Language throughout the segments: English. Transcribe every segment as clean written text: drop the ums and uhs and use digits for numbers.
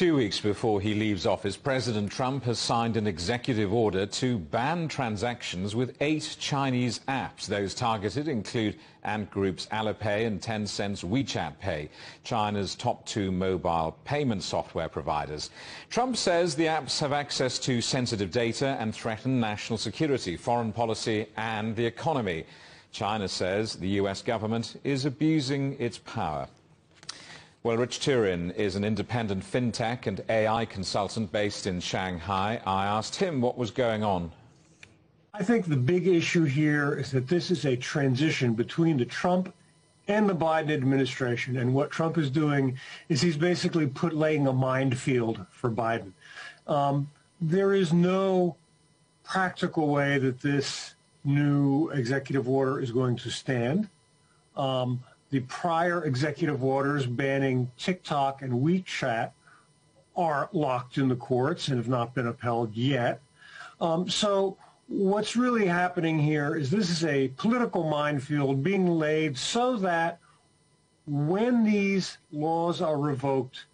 2 weeks before he leaves office, President Trump has signed an executive order to ban transactions with 8 Chinese apps. Those targeted include Ant Group's Alipay and Tencent's WeChat Pay, China's top 2 mobile payment software providers. Trump says the apps have access to sensitive data and threaten national security, foreign policy and the economy. China says the US government is abusing its power. Well, Rich Turin is an independent fintech and AI consultant based in Shanghai. I asked him what was going on. I think the big issue here is that this is a transition between the Trump and the Biden administration. And what Trump is doing is he's basically laying a minefield for Biden. There is no practical way that this new executive order is going to stand. The prior executive orders banning TikTok and WeChat are locked in the courts and have not been upheld yet. So what's really happening here is this is a political minefield being laid so that when these laws are revoked,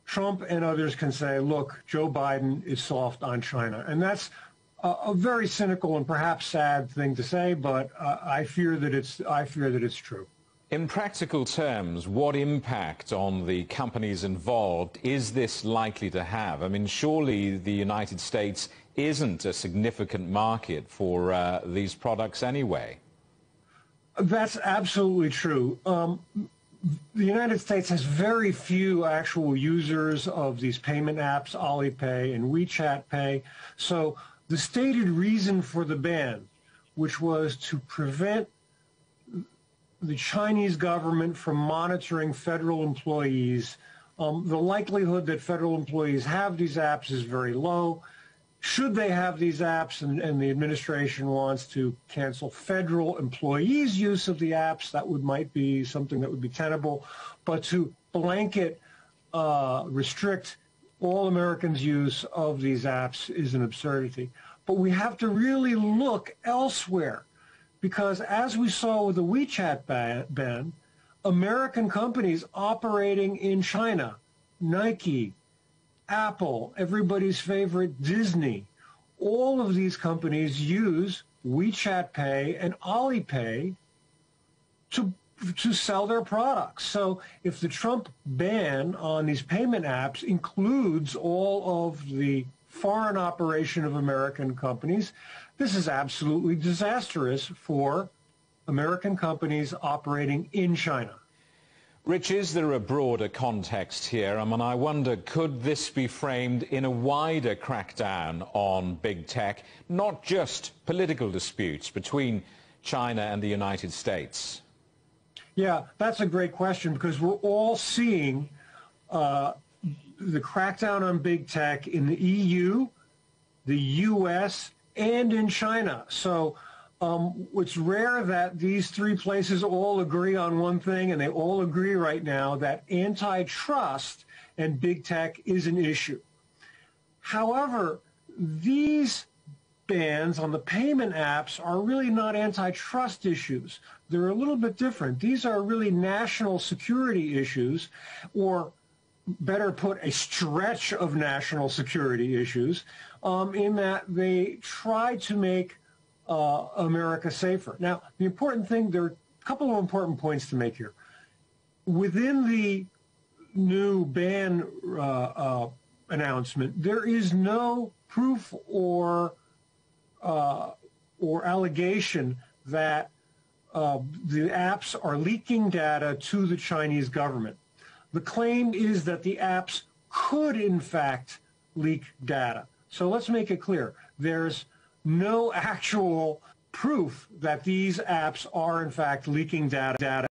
Trump and others can say, look, Joe Biden is soft on China. And that's a very cynical and perhaps sad thing to say, but I fear that it's true. In practical terms, what impact on the companies involved is this likely to have? I mean, surely the United States isn't a significant market for these products anyway. That's absolutely true. The United States has very few actual users of these payment apps, Alipay and WeChat Pay. So the stated reason for the ban, which was to prevent the Chinese government from monitoring federal employees, the likelihood that federal employees have these apps is very low. Should they have these apps and the administration wants to cancel federal employees' use of the apps, that might be something that would be tenable. But to blanket restrict all Americans' use of these apps is an absurdity. But we have to really look elsewhere. Because as we saw with the WeChat ban, American companies operating in China, Nike, Apple, everybody's favorite Disney, all of these companies use WeChat Pay and Alipay to sell their products. So if the Trump ban on these payment apps includes all of the foreign operation of American companies, this is absolutely disastrous for American companies operating in China. Rich, is there a broader context here? I mean, I wonder, could this be framed in a wider crackdown on big tech, not just political disputes between China and the United States? Yeah, that's a great question, because we're all seeing the crackdown on big tech in the EU, the US, and in China. So it's rare that these 3 places all agree on one thing, and they all agree right now that antitrust and big tech is an issue. However, these bans on the payment apps are really not antitrust issues. They're a little bit different. These are really national security issues, or better put, a stretch of national security issues, in that they try to make America safer. Now, the important thing, there are a couple of important points to make here. Within the new ban announcement, there is no proof or allegation that the apps are leaking data to the Chinese government. The claim is that the apps could, in fact, leak data. So let's make it clear. There's no actual proof that these apps are, in fact, leaking data.